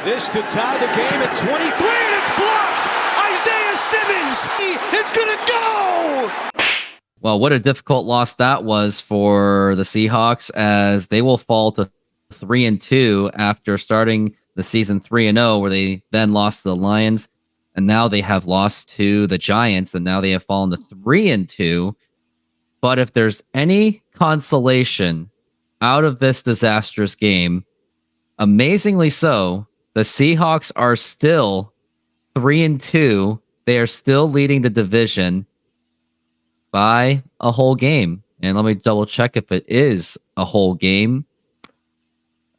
This to tie the game at 23, and it's blocked! Isaiah Simmons! It's gonna go! Well, what a difficult loss that was for the Seahawks, as they will fall to 3-2 after starting the season 3-0, where they then lost to the Lions, and now they have lost to the Giants, and now they have fallen to 3-2. But if there's any consolation out of this disastrous game, amazingly so, the Seahawks are still 3-2. They are still leading the division by a whole game. And let me double check if it is a whole game.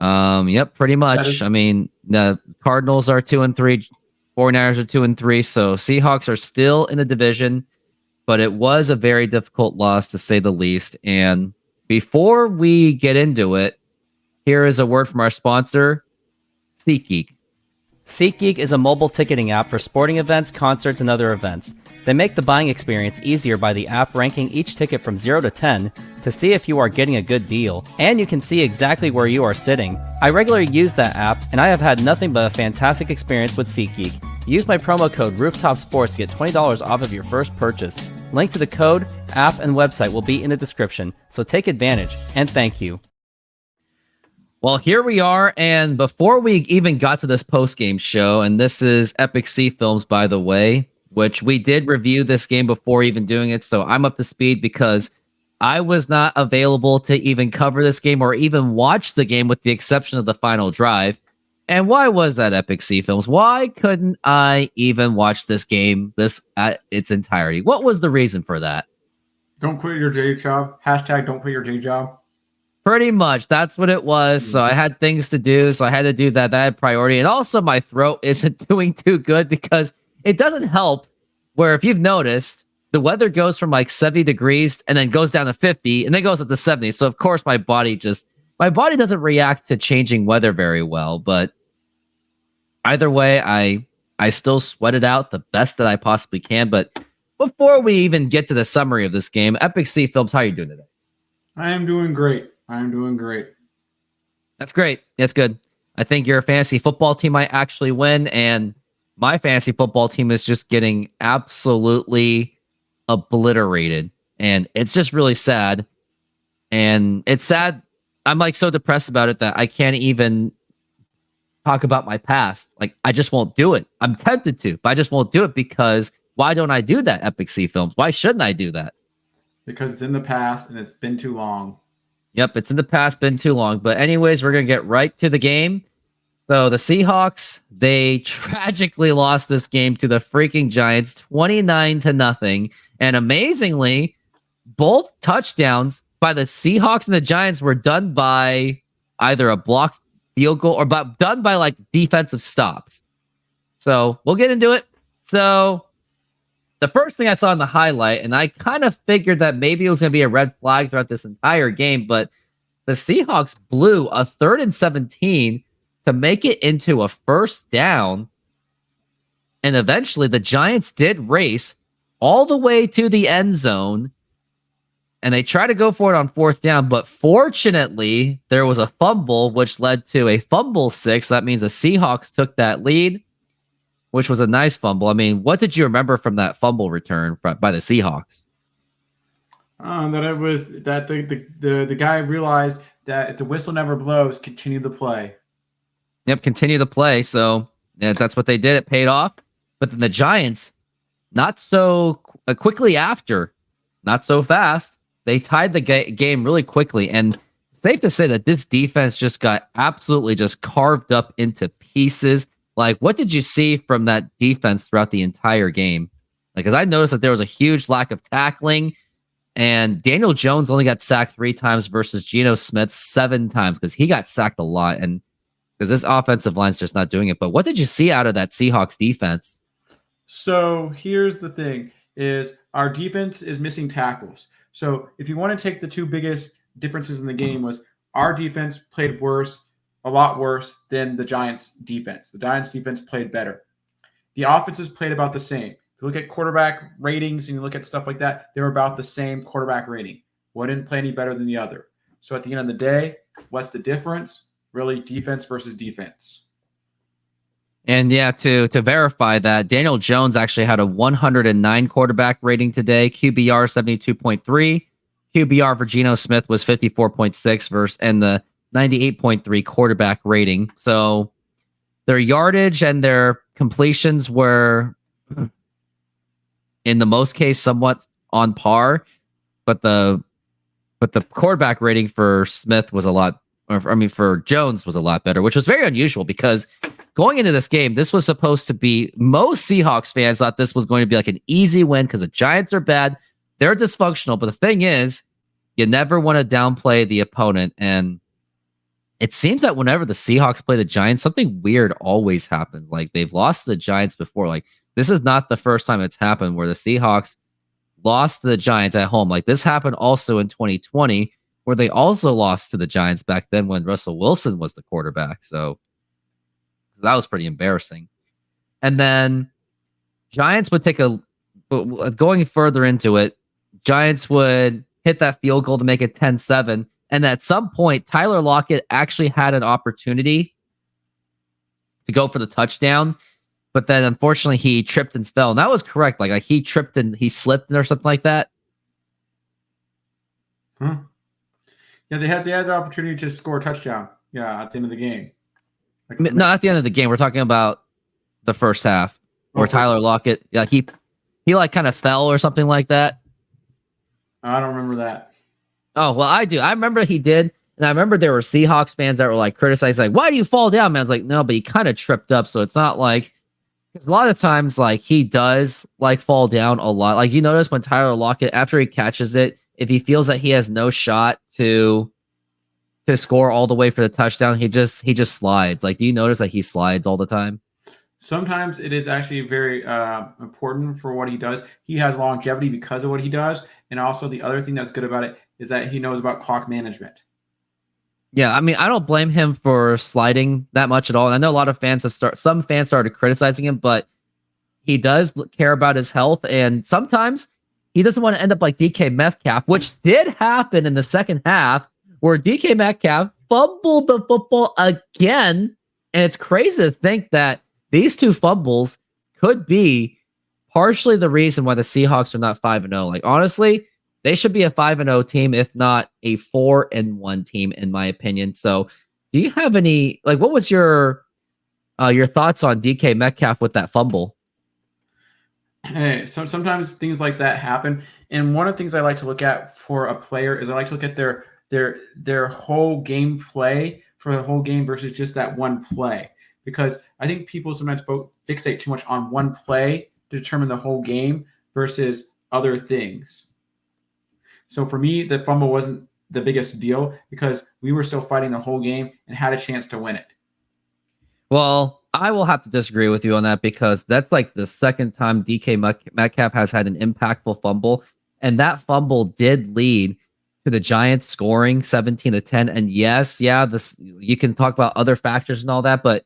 Yep, pretty much. I mean, the Cardinals are 2-3, 49ers are 2-3, so Seahawks are still in the division, but it was a very difficult loss to say the least. And before we get into it, here is a word from our sponsor, SeatGeek. SeatGeek is a mobile ticketing app for sporting events, concerts, and other events. They make the buying experience easier by the app ranking each ticket from 0 to 10 to see if you are getting a good deal, and you can see exactly where you are sitting. I regularly use that app, and I have had nothing but a fantastic experience with SeatGeek. Use my promo code RoofTopSports to get $20 off of your first purchase. Link to the code, app, and website will be in the description, so take advantage, and thank you. Well, here we are, and before we even got to this post-game show, and this is Epic Sea Films, by the way, which we did review this game before even doing it, so I'm up to speed because I was not available to even cover this game or even watch the game with the exception of the final drive. And why was that, Epic Sea Films? Why couldn't I even watch this game at its entirety? What was the reason for that? Don't quit your day job. Hashtag don't quit your day job. Pretty much, that's what it was. So I had things to do, so I had to do that. That had priority. And also my throat isn't doing too good because it doesn't help where, if you've noticed, the weather goes from like 70 degrees and then goes down to 50 and then goes up to 70. So of course my body doesn't react to changing weather very well. But either way, I still sweat it out the best that I possibly can. But before we even get to the summary of this game, Epic Sea Films, how are you doing today? I am doing great. That's great. That's good. I think your fantasy football team might actually win, and my fantasy football team is just getting absolutely obliterated, and it's just really sad. And it's sad. I'm like so depressed about it that I can't even talk about my past. Like, I just won't do it. I'm tempted to, but I just won't do it because why don't I do that, Epic Sea Films? Why shouldn't I do that? Because it's in the past and it's been too long. Yep, it's in the past, been too long. But anyways, we're going to get right to the game. So the Seahawks, they tragically lost this game to the freaking Giants 29-0. And amazingly, both touchdowns by the Seahawks and the Giants were done by either a blocked field goal or done by like defensive stops. So we'll get into it. So the first thing I saw in the highlight, and I kind of figured that maybe it was going to be a red flag throughout this entire game, but the Seahawks blew a 3rd and 17 to make it into a first down. And eventually the Giants did race all the way to the end zone, and they tried to go for it on 4th down, but fortunately there was a fumble, which led to a fumble 6. That means the Seahawks took that lead, which was a nice fumble. I mean, what did you remember from that fumble return by the Seahawks? That it was that the guy realized that if the whistle never blows, continue the play. Yep, continue to play. So yeah, that's what they did. It paid off. But then the Giants, not so quickly after, not so fast, they tied the game really quickly. And safe to say that this defense just got absolutely just carved up into pieces. Like, what did you see from that defense throughout the entire game? Like, because I noticed that there was a huge lack of tackling, and Daniel Jones only got sacked 3 times versus Geno Smith 7 times because he got sacked a lot, and because this offensive line's just not doing it. But what did you see out of that Seahawks defense? So here's the thing: is our defense is missing tackles. So if you want to take the 2 biggest differences in the game, was our defense played worse. A lot worse than the Giants' defense. The Giants' defense played better. The offenses played about the same. If you look at quarterback ratings and you look at stuff like that, they were about the same quarterback rating. One didn't play any better than the other. So at the end of the day, what's the difference? Really, defense versus defense. And yeah, to verify that, Daniel Jones actually had a 109 quarterback rating today, QBR 72.3. QBR for Geno Smith was 54.6 versus and the 98.3 quarterback rating. So their yardage and their completions were in the most case somewhat on par, but the quarterback rating for Smith was a lot, for Jones was a lot better, which was very unusual because going into this game, this was supposed to be, most Seahawks fans thought this was going to be like an easy win because the Giants are bad. They're dysfunctional. But the thing is, you never want to downplay the opponent. And it seems that whenever the Seahawks play the Giants, something weird always happens. Like they've lost to the Giants before. Like this is not the first time it's happened where the Seahawks lost to the Giants at home. Like this happened also in 2020, where they also lost to the Giants back then when Russell Wilson was the quarterback. So that was pretty embarrassing. And then Giants would going further into it, Giants would hit that field goal to make it 10-7. And at some point, Tyler Lockett actually had an opportunity to go for the touchdown. But then unfortunately he tripped and fell. And that was correct. Like he tripped and he slipped or something like that. Yeah, they had their opportunity to score a touchdown. Yeah, at the end of the game. Like, not at the end of the game. We're talking about the first half where Tyler Lockett, he like kind of fell or something like that. I don't remember that. Oh, well, I do. I remember he did. And I remember there were Seahawks fans that were like criticizing, like, why do you fall down, man? I was like, no, but he kind of tripped up. So it's not like, because a lot of times, like, he does like fall down a lot. Like, you notice when Tyler Lockett, after he catches it, if he feels that he has no shot to score all the way for the touchdown, he just slides. Like, do you notice that he slides all the time? Sometimes it is actually very important for what he does. He has longevity because of what he does. And also the other thing that's good about it is that he knows about clock management. Yeah, I mean, I don't blame him for sliding that much at all. And I know a lot of fans some fans started criticizing him, but he does care about his health. And sometimes he doesn't want to end up like DK Metcalf, which did happen in the second half, where DK Metcalf fumbled the football again. And it's crazy to think that these two fumbles could be partially the reason why the Seahawks are not 5-0. Like, honestly, they should be a 5-0 team, if not a 4-1 team, in my opinion. So, do you have any, like, what was your thoughts on DK Metcalf with that fumble? Hey, sometimes things like that happen. And one of the things I like to look at for a player is I like to look at their whole game play for the whole game versus just that one play. Because I think people sometimes fixate too much on one play to determine the whole game versus other things. So for me, the fumble wasn't the biggest deal because we were still fighting the whole game and had a chance to win it. Well, I will have to disagree with you on that because that's like the second time DK Metcalf has had an impactful fumble. And that fumble did lead to the Giants scoring 17-10. And yes, you can talk about other factors and all that, but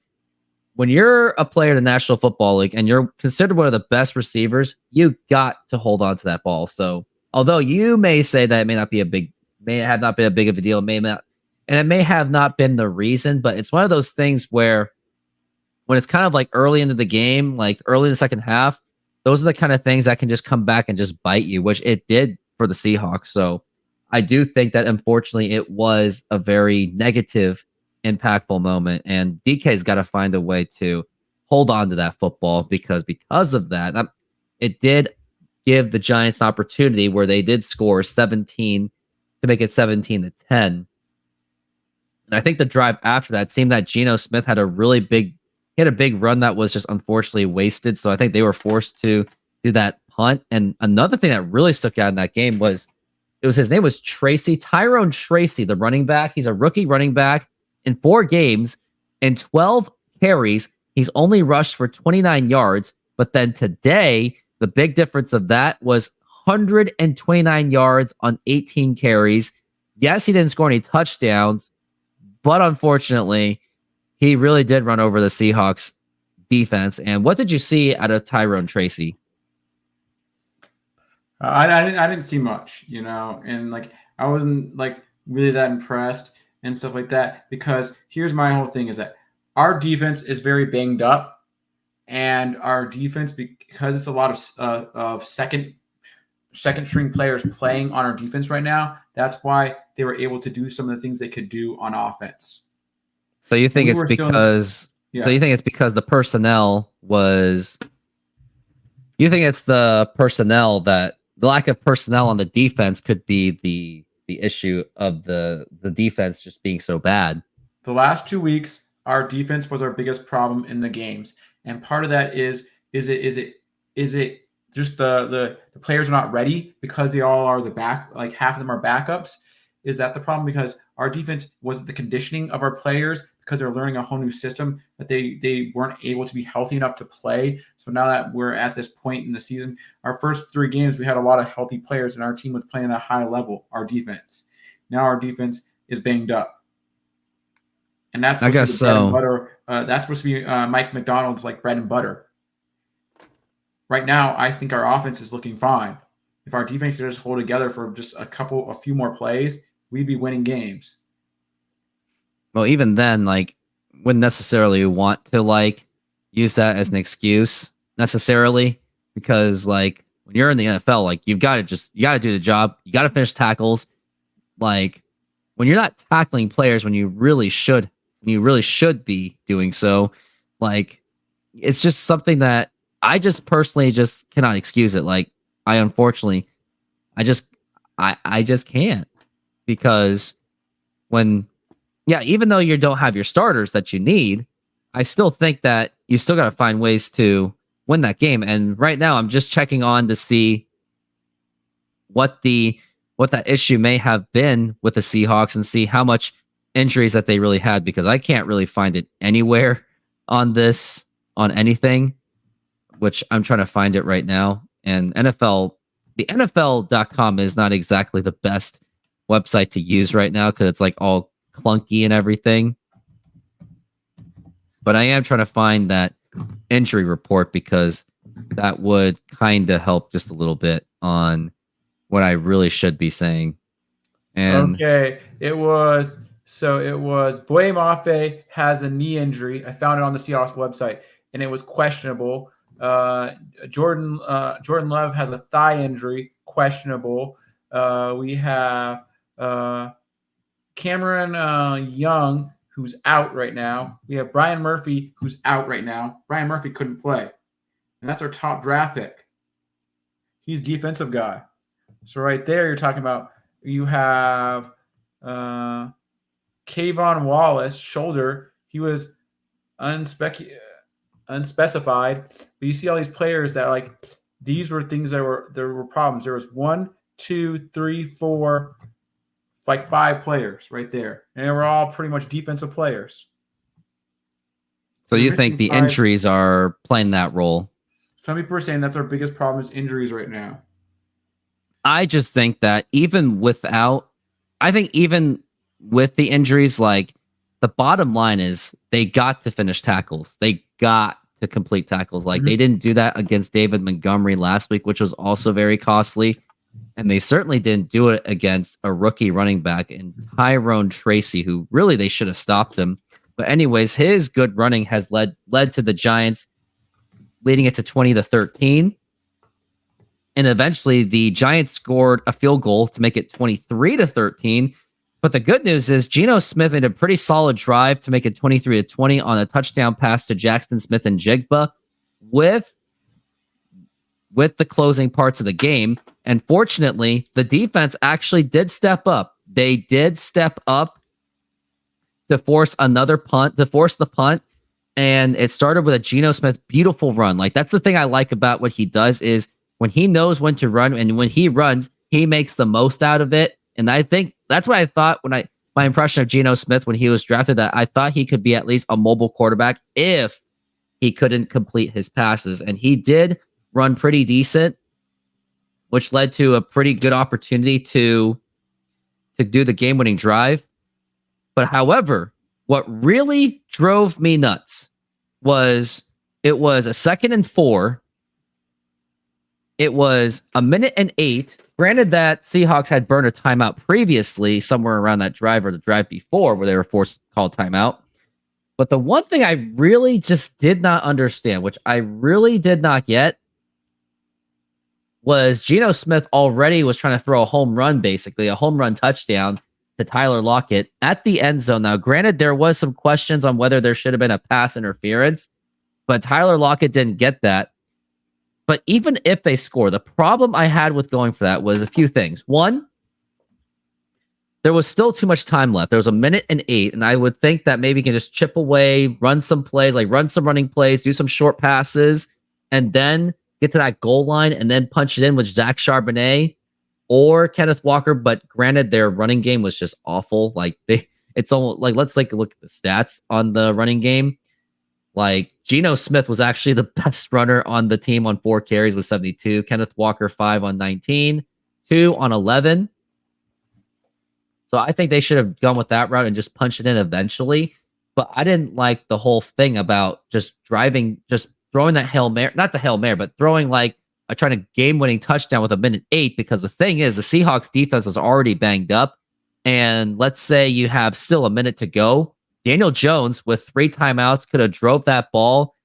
when you're a player in the National Football League and you're considered one of the best receivers, you got to hold on to that ball. So although you may say that it may have not been a big of a deal, and it may have not been the reason, but it's one of those things where when it's kind of like early into the game, like early in the second half, those are the kind of things that can just come back and just bite you, which it did for the Seahawks. So I do think that unfortunately it was a very negative, impactful moment, and DK's got to find a way to hold on to that football because of that, it did give the Giants an opportunity where they did score 17 to make it 17-10. And I think the drive after that seemed that Geno Smith had a big run that was just unfortunately wasted. So I think they were forced to do that punt. And another thing that really stuck out in that game was his name was Tyrone Tracy, the running back. He's a rookie running back. In 4 games and 12 carries, he's only rushed for 29 yards. But then today, the big difference of that was 129 yards on 18 carries. Yes, he didn't score any touchdowns, but unfortunately, he really did run over the Seahawks defense. And what did you see out of Tyrone Tracy? I didn't see much, and like I wasn't like really that impressed and stuff like that, because here's my whole thing is that our defense is very banged up and our defense, because it's a lot of second string players playing on our defense right now. That's why they were able to do some of the things they could do on offense. So you think it's because so you think it's because the personnel was. You think it's the personnel that the lack of personnel on the defense could be the issue of the defense just being so bad. The last 2 weeks, our defense was our biggest problem in the games, and part of that is it just the players are not ready because they all are like half of them are backups. Is that the problem? Because our defense wasn't the conditioning of our players because they're learning a whole new system that they weren't able to be healthy enough to play. So now that we're at this point in the season, our first 3 games, we had a lot of healthy players and our team was playing at a high level, our defense. Now our defense is banged up. And that's supposed to be bread and butter. That's supposed to be Mike McDonald's like bread and butter. Right now, I think our offense is looking fine. If our defense could just hold together for just a few more plays, we'd be winning games. Well, even then, like, wouldn't necessarily want to like use that as an excuse necessarily, because like when you're in the NFL, like you got to do the job. You got to finish tackles. Like when you're not tackling players when you really should be doing so, like it's just something that I just personally just cannot excuse it. Like I just can't, because even though you don't have your starters that you need, I still think that you still got to find ways to win that game. And right now I'm just checking on to see what that issue may have been with the Seahawks and see how much injuries that they really had, because I can't really find it anywhere on anything, which I'm trying to find it right now. And the NFL.com is not exactly the best website to use right now because it's like all clunky and everything. But I am trying to find that injury report because that would kind of help just a little bit on what I really should be saying. And okay, it was Boye Mafe has a knee injury. I found it on the Seahawks website, and it was questionable. Jordan Love has a thigh injury, questionable. We have Cameron Young, who's out right now. We have Brian Murphy, who's out right now. Brian Murphy couldn't play, and that's our top draft pick. He's a defensive guy. So right there, you're talking about you have Kayvon Wallace, shoulder. He was unspecified. But you see all these players that like these were things there were problems. There was 1, 2, 3, 4, like 5 players right there, and they were all pretty much defensive players. So you think the injuries are playing that role? Some people are saying that's our biggest problem is injuries right now. I just think that even with the injuries, like the bottom line is they got to finish tackles. They got to complete tackles. Like they didn't do that against David Montgomery last week, which was also very costly. And they certainly didn't do it against a rookie running back in Tyrone Tracy, who really they should have stopped him. But anyways, his good running has led to the Giants leading it to 20-13. And eventually the Giants scored a field goal to make it 23-13. But the good news is Geno Smith made a pretty solid drive to make it 23-20 on a touchdown pass to Jackson Smith and Jigba with the closing parts of the game. And fortunately, the defense actually did step up. They did step up to force the punt. And it started with a Geno Smith beautiful run. Like that's the thing I like about what he does is when he knows when to run, and when he runs, he makes the most out of it. And I think that's what I thought my impression of Geno Smith when he was drafted, that I thought he could be at least a mobile quarterback if he couldn't complete his passes. And he did run pretty decent, which led to a pretty good opportunity to do the game-winning drive. But however, what really drove me nuts was it was a 2nd and 4. It was 1:08. Granted that Seahawks had burned a timeout previously, somewhere around that drive or the drive before, where they were forced to call timeout. But the one thing I really just did not understand, which I really did not get, was Geno Smith already was trying to throw a home run, basically a home run touchdown to Tyler Lockett at the end zone. Now, granted, there was some questions on whether there should have been a pass interference, but Tyler Lockett didn't get that. But even if they score, the problem I had with going for that was a few things. One, there was still too much time left. There was 1:08, and I would think that maybe you can just chip away, run some plays, like run some running plays, do some short passes, and then get to that goal line and then punch it in with Zach Charbonnet or Kenneth Walker. But granted, their running game was just awful. Like it's almost like, let's like look at the stats on the running game. Like Geno Smith was actually the best runner on the team on 4 carries with 72. Kenneth Walker 5 on 19, 2 on 11. So I think they should have gone with that route and just punched it in eventually. But I didn't like the whole thing about just throwing that Hail Mary, not the Hail Mary, but throwing like trying to game-winning touchdown with 1:08, because the thing is the Seahawks defense is already banged up. And let's say you have still a minute to go. Daniel Jones with 3 timeouts could have drove that ball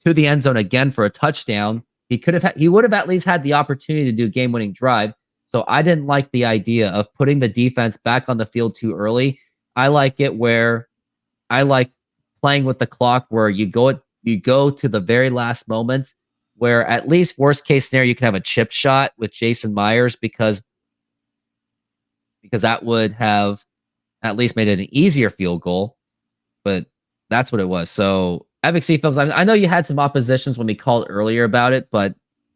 to the end zone again for a touchdown. He would have at least had the opportunity to do a game-winning drive. So I didn't like the idea of putting the defense back on the field too early. I like playing with the clock where you go to the very last moments, where at least worst case scenario you can have a chip shot with Jason Myers, because that would have at least made it an easier field goal. But that's what it was. So Epic Sea Films, I know you had some oppositions when we called earlier about it, but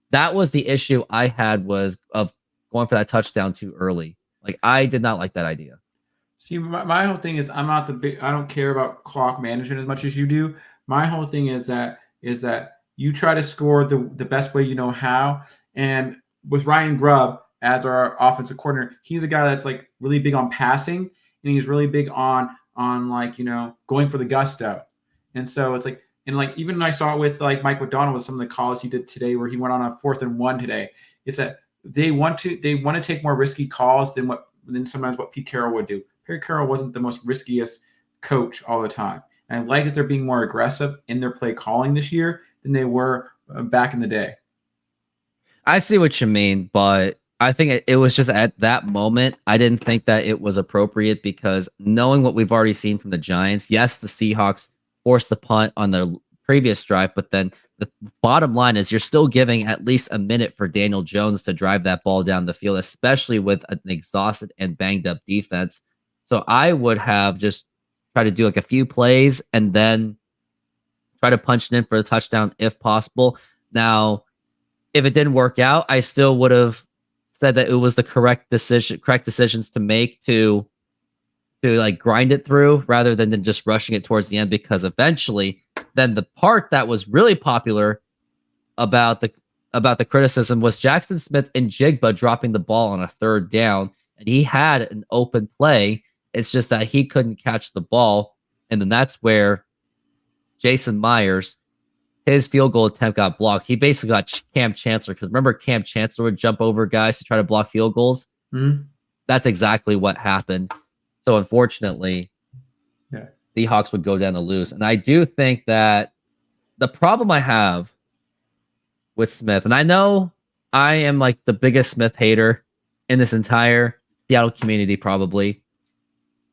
that was the issue I had, was of going for that touchdown too early. Like, I did not like that idea. See, my whole thing is I don't care about clock management as much as you do. My whole thing is that you try to score the best way you know how. And with Ryan Grubb as our offensive coordinator, he's a guy that's like really big on passing, and he's really big on like, going for the gusto. And so it's like, and like even I saw it with like Mike McDonald with some of the calls he did today, where he went on a 4th and 1 today. It's that they want to take more risky calls than sometimes what Pete Carroll would do. Pete Carroll wasn't the most riskiest coach all the time. And I like that they're being more aggressive in their play calling this year than they were back in the day. I see what you mean, but I think it was just at that moment, I didn't think that it was appropriate, because knowing what we've already seen from the Giants, yes, the Seahawks forced the punt on the previous drive, but then the bottom line is you're still giving at least a minute for Daniel Jones to drive that ball down the field, especially with an exhausted and banged up defense. So I would have just tried to do like a few plays and then try to punch it in for a touchdown if possible. Now, if it didn't work out, I still would have said that it was the correct decisions to make to like grind it through rather than just rushing it towards the end, because eventually then the part that was really popular about the criticism was Jackson Smith and Jigba dropping the ball on a 3rd down, and he had an open play. It's just that he couldn't catch the ball. And then that's where Jason Myers, his field goal attempt got blocked. He basically got Cam Chancellor, because remember Cam Chancellor would jump over guys to try to block field goals? Mm-hmm. That's exactly what happened. So unfortunately, the Hawks would go down to lose. And I do think that the problem I have with Smith, and I know I am like the biggest Smith hater in this entire Seattle community probably,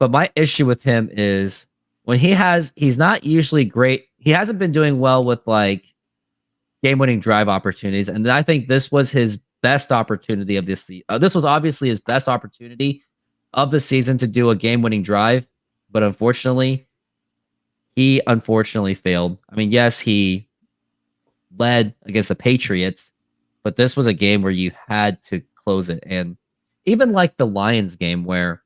but my issue with him is when he's not usually great. He hasn't been doing well with like game-winning drive opportunities. And I think this was his best opportunity of this season. This was obviously his best opportunity of the season to do a game-winning drive, but unfortunately, he failed. I mean, yes, he led against the Patriots, but this was a game where you had to close it. And even like the Lions game, where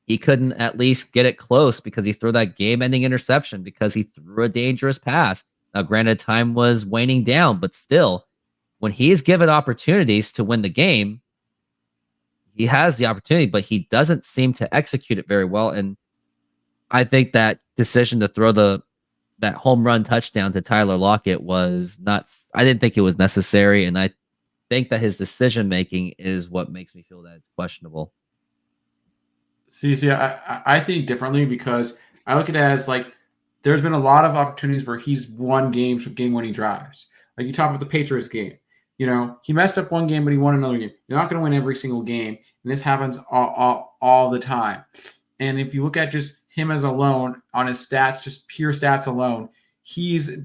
he couldn't at least get it close because he threw that game-ending interception because he threw a dangerous pass. Now, granted, time was waning down, but still, when he is given opportunities to win the game, he has the opportunity, but he doesn't seem to execute it very well. And I think that decision to throw that home run touchdown to Tyler Lockett was not. I didn't think it was necessary, and I think that his decision making is what makes me feel that it's questionable. See, I think differently, because I look at it as like there's been a lot of opportunities where he's won games with game-winning drives. Like you talk about the Patriots game. He messed up one game, but he won another game. You're not going to win every single game, and this happens all the time. And if you look at just him as alone on his stats, just pure stats alone, he's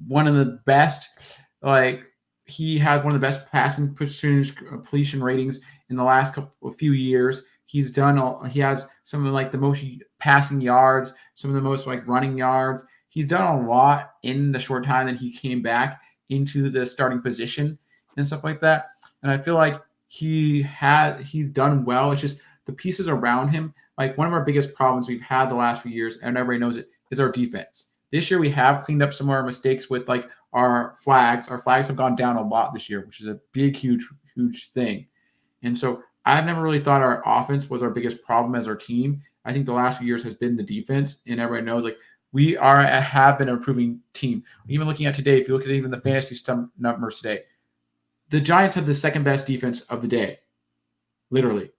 one of the best. Like he has one of the best passing percentage completion ratings in the last few years. He has some of like the most passing yards, some of the most like running yards. He's done a lot in the short time that he came back into the starting position and stuff like that. And I feel like he's done well. It's just the pieces around him. Like one of our biggest problems we've had the last few years, and everybody knows it, is our defense. This year we have cleaned up some of our mistakes with like our flags. Our flags have gone down a lot this year, which is a big, huge thing. And so I've never really thought our offense was our biggest problem as our team. I think the last few years has been the defense, and everybody knows like we have been an improving team. Even looking at today, if you look at even the fantasy numbers today, the Giants have the second best defense of the day. Literally.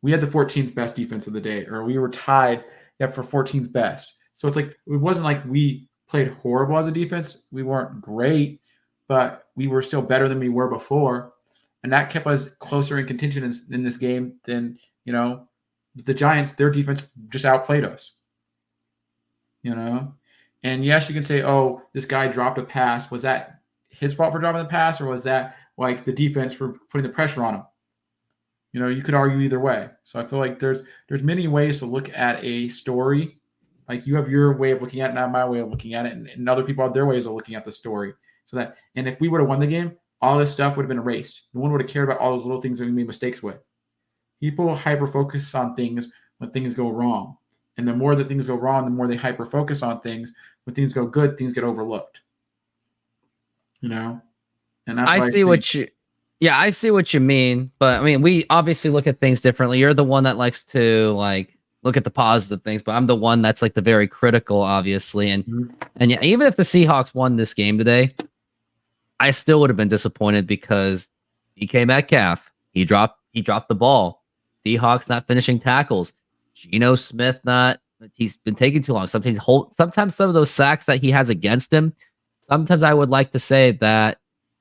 We had the 14th best defense of the day, or we were tied for 14th best. So it's like it wasn't like we played horrible as a defense. We weren't great, but we were still better than we were before. And that kept us closer in contention in this game than, the Giants, their defense just outplayed us. And yes, you can say, oh, this guy dropped a pass. Was that his fault for dropping the pass, or was that like the defense for putting the pressure on him? You could argue either way. So I feel like there's many ways to look at a story. Like you have your way of looking at it, not my way of looking at it, and other people have their ways of looking at the story. And if we would have won the game, all this stuff would have been erased. No one would have cared about all those little things that we made mistakes with. People hyper-focus on things when things go wrong. And the more that things go wrong, the more they hyper-focus on things. When things go good, things get overlooked. And that's I see what you mean. But I mean, we obviously look at things differently. You're the one that likes to like look at the positive things, but I'm the one that's like the very critical, obviously. And yeah, even if the Seahawks won this game today, I still would have been disappointed because DK Metcalf, he dropped the ball. Seahawks not finishing tackles. Geno Smith he's been taking too long. Sometimes some of those sacks that he has against him, sometimes I would like to say that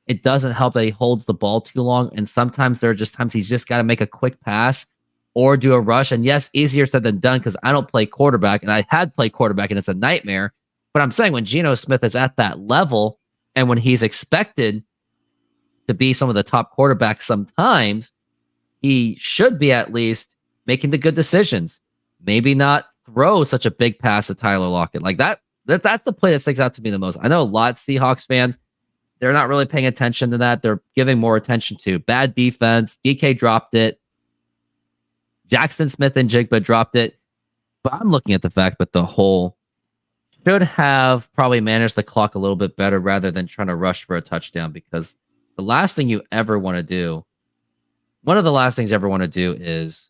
it doesn't help that he holds the ball too long. And sometimes there are just times he's just got to make a quick pass or do a rush. And yes, easier said than done because I don't play quarterback, and I had played quarterback, and it's a nightmare. But I'm saying when Geno Smith is at that level and when he's expected to be some of the top quarterbacks sometimes, he should be at least making the good decisions. Maybe not throw such a big pass to Tyler Lockett. Like that's the play that sticks out to me the most. I know a lot of Seahawks fans, they're not really paying attention to that. They're giving more attention to bad defense. DK dropped it. Jackson Smith and Jigba dropped it. But I'm looking at the fact that the whole should have probably managed the clock a little bit better rather than trying to rush for a touchdown, because the last thing you ever want to do, one of the last things you ever want to do is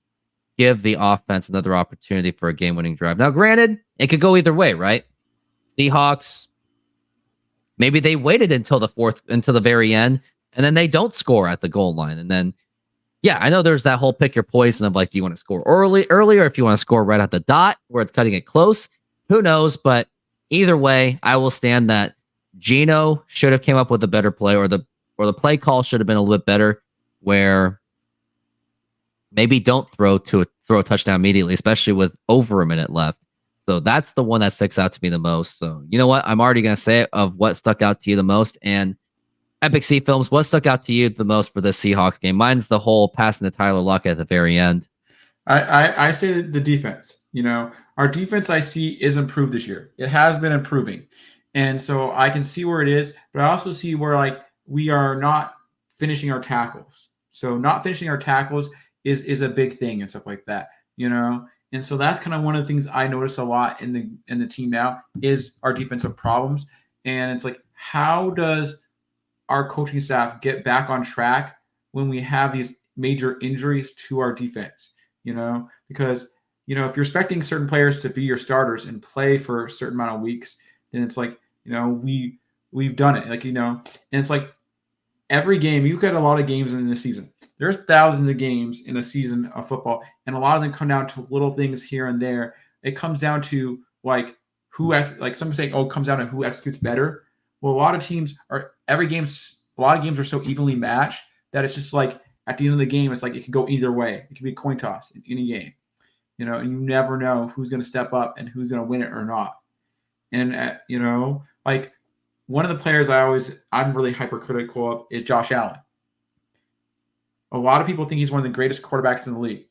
give the offense another opportunity for a game-winning drive. Now, granted, it could go either way, right? Seahawks, maybe they waited until the very end, and then they don't score at the goal line. And then, yeah, I know there's that whole pick your poison of like, do you want to score earlier, if you want to score right at the dot where it's cutting it close? Who knows? But either way, I will stand that Geno should have came up with a better play, or the play call should have been a little bit better, where maybe don't throw a touchdown immediately, especially with over a minute left. So that's the one that sticks out to me the most. So you know what? I'm already going to say it of what stuck out to you the most. And Epic C Films, what stuck out to you the most for this Seahawks game? Mine's the whole passing to Tyler Lockett at the very end. I say the defense. Our defense I see is improved this year. It has been improving. And so I can see where it is, but I also see where like we are not finishing our tackles. So not finishing our tackles is a big thing and stuff like that, And so that's kind of one of the things I notice a lot in the team now is our defensive problems. And it's like, how does our coaching staff get back on track when we have these major injuries to our defense? Because if you're expecting certain players to be your starters and play for a certain amount of weeks, then it's like, we've done it. Like, and it's like every game, you've got a lot of games in this season. There's thousands of games in a season of football, and a lot of them come down to little things here and there. It comes down to like like some saying, oh, it comes down to who executes better. Well, a lot of games are so evenly matched that it's just like at the end of the game, it's like it can go either way. It can be a coin toss in any game, you know, and you never know who's going to step up and who's going to win it or not. And you know, like one of the players I'm really hypercritical of is Josh Allen. A lot of people think he's one of the greatest quarterbacks in the league.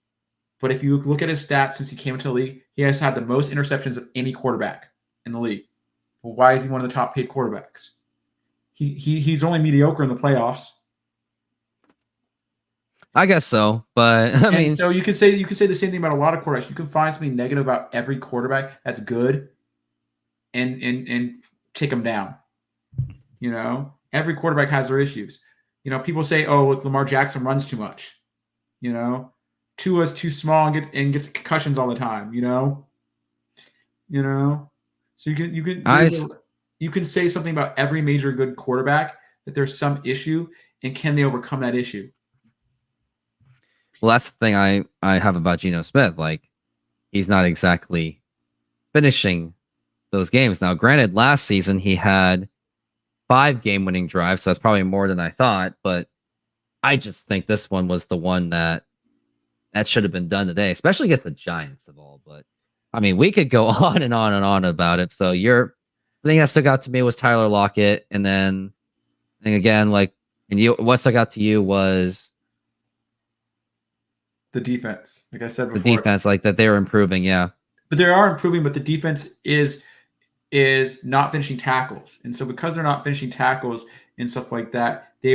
But if you look at his stats since he came into the league, he has had the most interceptions of any quarterback in the league. Well, why is he one of the top paid quarterbacks? He's only mediocre in the playoffs. I guess so, but I mean, so you could say the same thing about a lot of quarterbacks. You can find something negative about every quarterback that's good, and take them down. You know, every quarterback has their issues. You know, people say, "Oh, Lamar Jackson runs too much." You know, Tua's too small and gets concussions all the time. You know, so you can say something about every major good quarterback that there's some issue, and can they overcome that issue? well, that's the thing I have about Geno Smith. Like, he's not exactly finishing those games. Now, granted, last season he had 5 game-winning drives, so that's probably more than I thought. But I just think this one was the one that should have been done today, especially against the Giants of all. But I mean, we could go on and on and on about it. So the thing that stuck out to me was Tyler Lockett, and then again, like, and what stuck out to you was the defense. Like I said before, the defense, like that they're improving. Yeah, but they are improving, but the defense is not finishing tackles. And so because they're not finishing tackles and stuff like that, the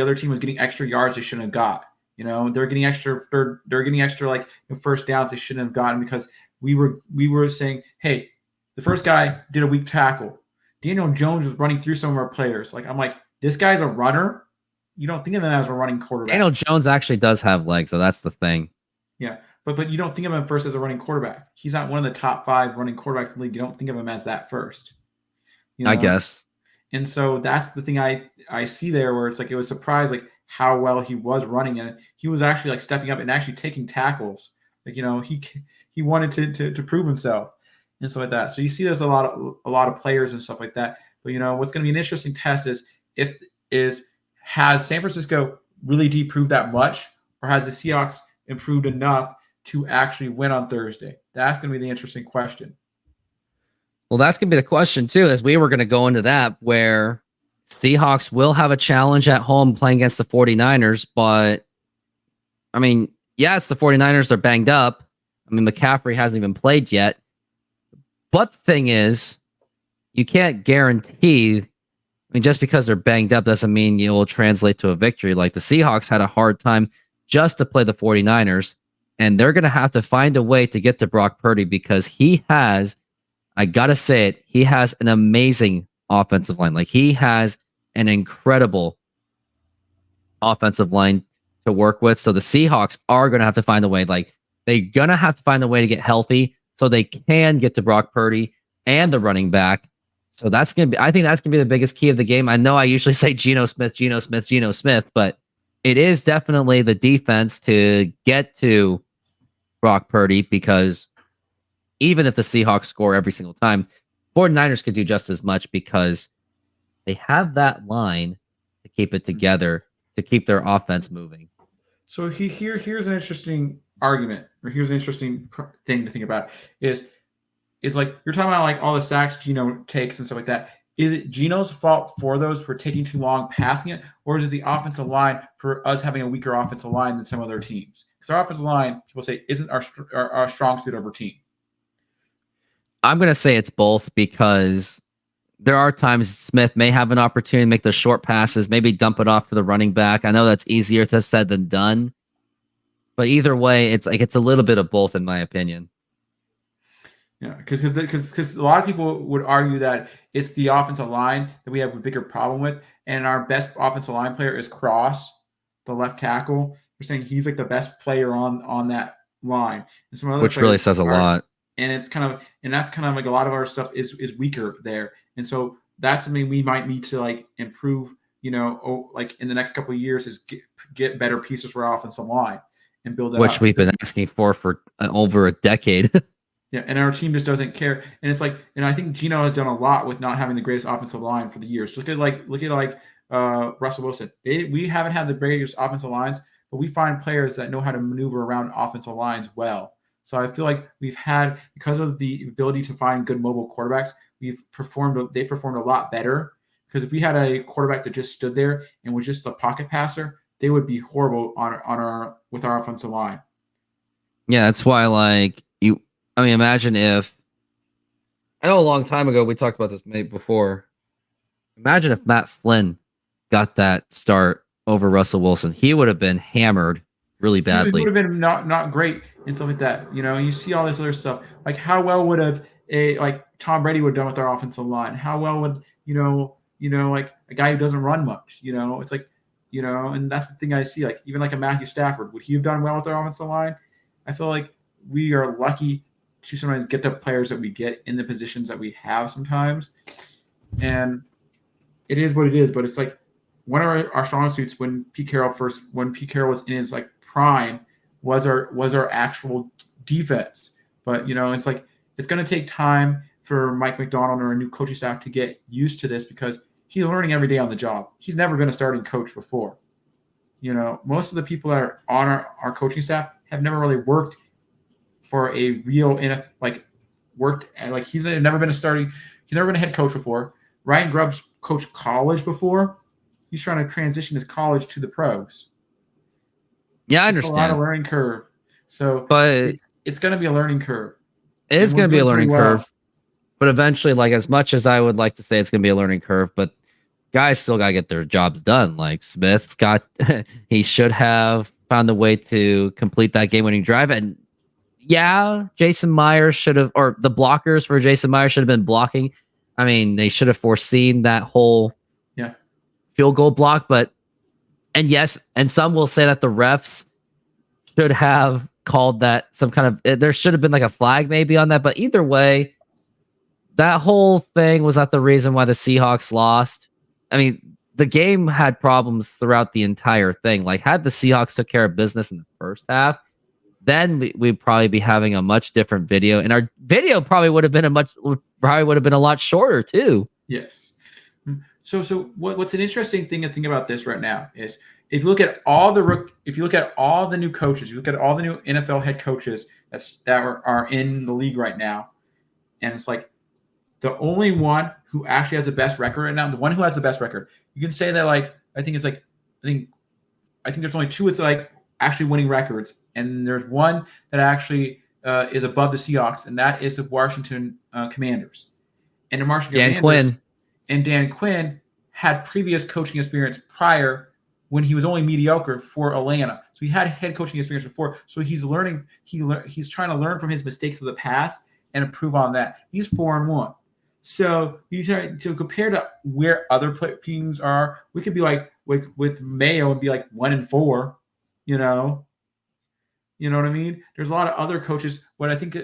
other team was getting extra yards they shouldn't have got. You know, they're getting extra like first downs they shouldn't have gotten because we were saying, hey, the first guy did a weak tackle. Daniel Jones was running through some of our players. Like, I'm like, this guy's a runner. You don't think of him as a running quarterback. Daniel Jones actually does have legs, so that's the thing. Yeah. But you don't think of him first as a running quarterback. He's not one of the top 5 running quarterbacks in the league. You don't think of him as that first. You know? I guess. And so that's the thing I see there where it's like it was surprised like how well he was running, and he was actually like stepping up and actually taking tackles. Like, you know, he wanted to prove himself and stuff like that. So you see there's a lot of players and stuff like that. But you know what's going to be an interesting test is has San Francisco really improved that much, or has the Seahawks improved enough to actually win on Thursday? That's going to be the interesting question. Well, that's going to be the question, too, as we were going to go into that, where Seahawks will have a challenge at home playing against the 49ers. But, I mean, yeah, it's the 49ers. They're banged up. I mean, McCaffrey hasn't even played yet. But the thing is, you can't guarantee. I mean, just because they're banged up doesn't mean it will translate to a victory. Like, the Seahawks had a hard time just to play the 49ers, and they're going to have to find a way to get to Brock Purdy because he has, I got to say it, he has an amazing offensive line. Like, he has an incredible offensive line to work with. So the Seahawks are going to have to find a way. Like, they're going to have to find a way to get healthy so they can get to Brock Purdy and the running back. So I think that's going to be the biggest key of the game. I know I usually say Geno Smith, but it is definitely the defense to get to Brock Purdy, because even if the Seahawks score every single time, 49ers could do just as much because they have that line to keep it together, to keep their offense moving. So here's an interesting argument, or here's an interesting thing to think about is like you're talking about like all the sacks Geno takes and stuff like that. Is it Geno's fault for taking too long passing it, or is it the offensive line for us having a weaker offensive line than some other teams? Because our offensive line, people say, isn't our strong suit of our team. I'm going to say it's both, because there are times Smith may have an opportunity to make the short passes, maybe dump it off to the running back. I know that's easier to said than done, but either way, it's a little bit of both in my opinion. Yeah, because a lot of people would argue that it's the offensive line that we have a bigger problem with, and our best offensive line player is Cross, the left tackle. They're saying he's like the best player on that line, and some other which really says a lot. And that's kind of like a lot of our stuff is weaker there, and so that's something we might need to like improve. You know, like in the next couple of years, is get better pieces for our offensive line and build that. Which we've been asking for over a decade. Yeah, and our team just doesn't care. And it's like, and I think Gino has done a lot with not having the greatest offensive line for the years. Look at Russell Wilson. We haven't had the greatest offensive lines, but we find players that know how to maneuver around offensive lines well. So I feel like we've had, because of the ability to find good mobile quarterbacks, they performed a lot better. Because if we had a quarterback that just stood there and was just a pocket passer, they would be horrible with our offensive line. Yeah, that's why I mean, imagine if I know a long time ago we talked about this maybe before. Imagine if Matt Flynn got that start over Russell Wilson. He would have been hammered really He would badly. have been not great and stuff like that. You see all this other stuff. Like how well would have Tom Brady would have done with our offensive line? How well would like a guy who doesn't run much? It's like and that's the thing I see. Like even like a Matthew Stafford, would he have done well with our offensive line? I feel like we are lucky to sometimes get the players that we get in the positions that we have sometimes, and it is what it is. But it's like one of our strong suits when Pete Carroll was in his like prime was our actual defense. But it's like it's going to take time for Mike McDonald or a new coaching staff to get used to this because he's learning every day on the job. He's never been a starting coach before. Most of the people that are on our coaching staff have never really worked for a real he's never been a head coach before. Ryan Grubb's coached college before. He's trying to transition his college to the pros. Yeah, I It's understand. a lot of learning curve. So but it's going to be a learning curve. It is going to be a learning curve. But eventually, like as much as I would like to say it's going to be a learning curve, but guys still got to get their jobs done. Like Smith's he should have found a way to complete that game-winning drive. And yeah, Jason Myers should have, or the blockers for Jason Myers should have been blocking. I mean, they should have foreseen that whole field goal block. And some will say that the refs should have called that some kind of, there should have been like a flag maybe on that. But either way, that whole thing was not the reason why the Seahawks lost. I mean, the game had problems throughout the entire thing. Like, had the Seahawks took care of business in the first half, then we'd probably be having a much different video, and our video probably would have been a lot shorter too. Yes. So what's an interesting thing to think about this right now is if you look at all the new coaches, you look at all the new NFL head coaches that are in the league right now, and it's like the only one who actually has the best record right now, the one who has the best record, you can say that I think there's only two with actually winning records, and there's one that actually is above the Seahawks, and that is the Washington Commanders. And the Washington Dan Quinn had previous coaching experience prior when he was only mediocre for Atlanta. So he had head coaching experience before. So he's learning. He's trying to learn from his mistakes of the past and improve on that. He's 4-1. So you try to compare to where other teams are. We could be like with Mayo and be like 1-4. You know what I mean? There's a lot of other coaches. What I think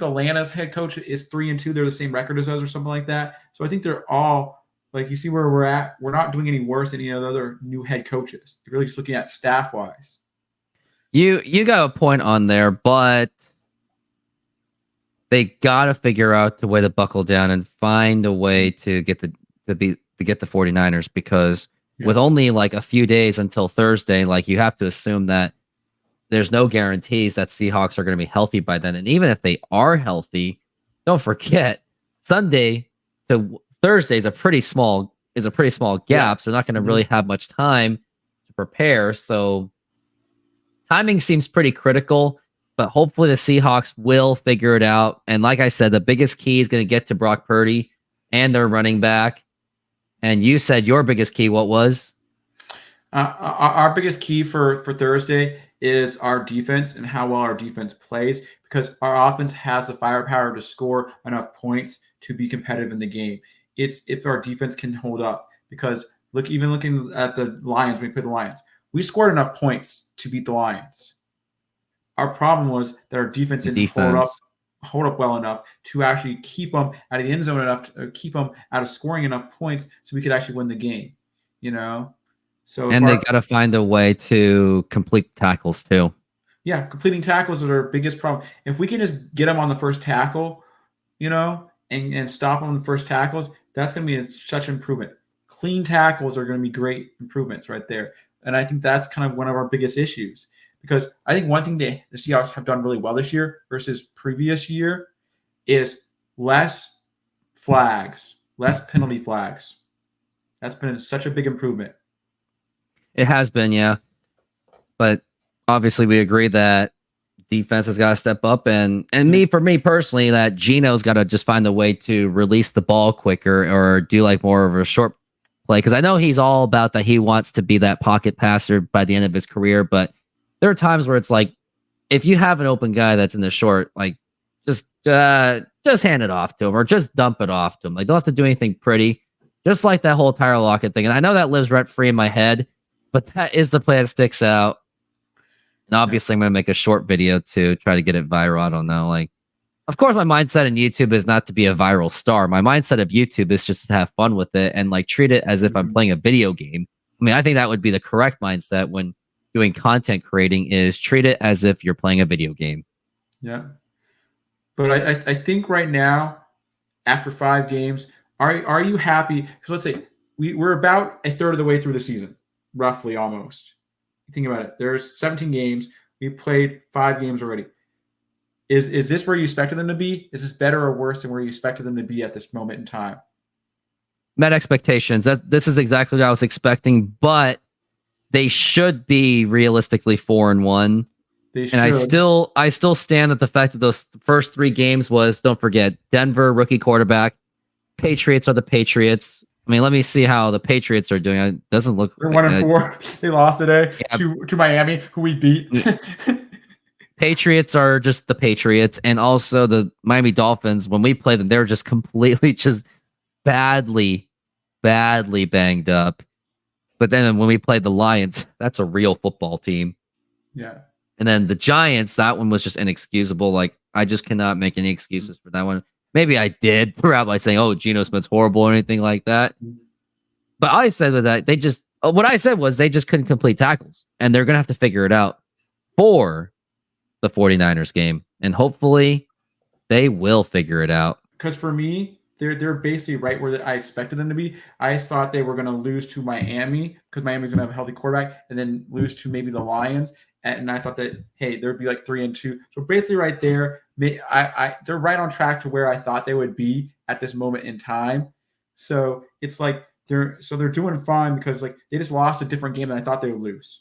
Atlanta's head coach is 3-2. They're the same record as us or something like that. So I think they're all like, you see where we're at. We're not doing any worse than any of the other new head coaches. You're really just looking at staff wise. You got a point on there, but they gotta figure out the way to buckle down and find a way to get the 49ers, because with only like a few days until Thursday, like you have to assume that there's no guarantees that Seahawks are going to be healthy by then. And even if they are healthy, don't forget Sunday to Thursday is a pretty small gap. So they're not going to really have much time to prepare. So timing seems pretty critical, but hopefully the Seahawks will figure it out. And like I said, the biggest key is going to get to Brock Purdy and their running back. And you said your biggest key, what was? Our biggest key for Thursday is our defense and how well our defense plays, because our offense has the firepower to score enough points to be competitive in the game. It's if our defense can hold up, because looking at the Lions, when we played the Lions, we scored enough points to beat the Lions. Our problem was that our defense didn't hold up well enough to actually keep them out of the end zone enough to keep them out of scoring enough points so we could actually win the game, So and they got to find a way to complete tackles too. Yeah, completing tackles are their biggest problem. If we can just get them on the first tackle, and stop them on the first tackles, that's going to be such an improvement. Clean tackles are going to be great improvements right there. And I think that's kind of one of our biggest issues, because I think one thing the Seahawks have done really well this year versus previous year is less flags, less penalty flags. That's been such a big improvement. It has been, yeah. But obviously, we agree that defense has got to step up, and for me personally, that Gino's got to just find a way to release the ball quicker or do like more of a short play, because I know he's all about that. He wants to be that pocket passer by the end of his career, but there are times where it's like, if you have an open guy that's in the short, like just hand it off to him or just dump it off to him. Like, don't have to do anything pretty. Just like that whole Tyler Lockett thing. And I know that lives rent free in my head, but that is the play that sticks out. And obviously, I'm going to make a short video to try to get it viral. I don't know. Like, of course, my mindset in YouTube is not to be a viral star. My mindset of YouTube is just to have fun with it and like treat it as if I'm playing a video game. I mean, I think that would be the correct mindset when doing content creating, is treat it as if you're playing a video game. Yeah. But I think right now, after 5 games, are you happy? Because let's say we're about a third of the way through the season, roughly, almost. Think about it. There's 17 games. We played 5 games already. Is this where you expected them to be? Is this better or worse than where you expected them to be at this moment in time? Met expectations. This is exactly what I was expecting, but they should be realistically 4-1. They should. And I still stand at the fact that those first 3 games was, don't forget, Denver, rookie quarterback. Patriots are the Patriots. I mean, let me see how the Patriots are doing. It doesn't look. They're 1-4. They lost today to Miami, who we beat. Patriots are just the Patriots, and also the Miami Dolphins. When we play them, they're just completely badly banged up. But then when we played the Lions, that's a real football team. Yeah. And then the Giants, that one was just inexcusable. Like, I just cannot make any excuses for that one. Maybe I did throughout by saying, "Oh, Geno Smith's horrible" or anything like that. But I said that what I said was they just couldn't complete tackles, and they're gonna have to figure it out for the 49ers game, and hopefully they will figure it out. Because for me, they're basically right where I expected them to be. I thought they were going to lose to Miami because Miami's going to have a healthy quarterback, and then lose to maybe the Lions. And I thought that, hey, there'd be like 3-2. So basically right there, they're right on track to where I thought they would be at this moment in time. So it's like they're doing fine, because like they just lost a different game than I thought they would lose.